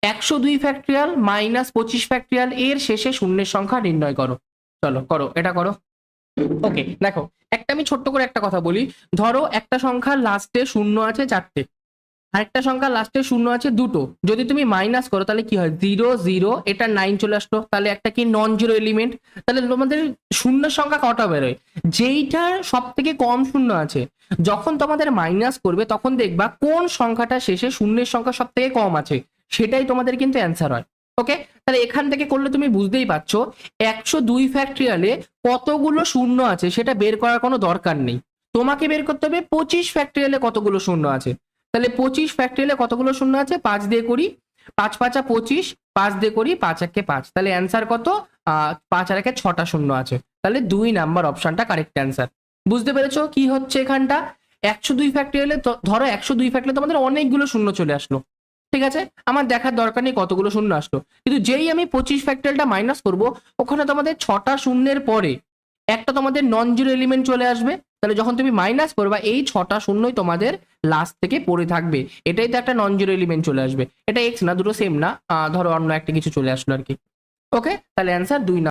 102 factorial minus 25 factorial এর শেষে শূন্যের সংখ্যা নির্ণয় করো। চলো করো, এটা করো। ওকে দেখো, একটা আমি ছোট্ট করে একটা কথা বলি। ধরো একটা সংখ্যার লাস্টে শূন্য আছে 4টে, আরেকটা সংখ্যা লাস্টে শূন্য আছে 2টো। যদি তুমি মাইনাস করো তাহলে কি হয়, 0 0, এটা 9 চলে আসলো, তাহলে একটা কি নন জিরো এলিমেন্ট। তাহলে তোমাদের শূন্যের সংখ্যা কটা বেরোয়, যেইটার সব থেকে কম শূন্য আছে। যখন তোমাদের মাইনাস করবে তখন দেখবা কোন সংখ্যাটা শেষে শূন্যের সংখ্যা সব থেকে কম আছে, সেটাই তোমাদের কিন্তু অ্যান্সার হয়। ওকে, তাহলে এখান থেকে করলে তুমি বুঝতেই পারছো 102 ফ্যাক্টরিয়ালে কতগুলো শূন্য আছে সেটা বের করার কোনো দরকার নেই। তোমাকে বের করতে হবে 25 ফ্যাক্টরিয়ালে কতগুলো শূন্য আছে। তাহলে 25 ফ্যাক্টরিয়ালে কতগুলো শূন্য আছে, 5 দিয়ে করি, 5 5 25, 5 দিয়ে করি, 5 1 5। তাহলে অ্যান্সার কত, 5 আর 1 6টা শূন্য আছে। তাহলে 2 নাম্বার অপশনটা কারেক্ট অ্যান্সার। বুঝতে পেরেছো কি হচ্ছে এখানটা? 102 ফ্যাক্টরিয়ালে ধরো 102 ফ্যাক্টরিয়ালে তোমাদের অনেকগুলো শূন্য চলে আসলো, ঠিক আছে, আমার দেখার দরকার নেই কতগুলো শূন্য আসলো। কিন্তু যেই আমি 25 ফ্যাক্টরিয়ালটা মাইনাস করব, ওখানে তোমাদের 6টা শূন্যের পরে একটা তোমাদের নন জিরো এলিমেন্ট চলে আসবে। তাহলে যখন তুমি মাইনাস করবা এই 6টা শূন্যই তোমাদের লাস্ট থেকে পড়ে থাকবে, এটাই তো একটা নন জিরো এলিমেন্ট চলে আসবে। এটা এক্স না, দুটো সেম না, ধরো অন্য একটা কিছু চলে আসলো আর কি। ওকে, তাহলে অ্যান্সার 2।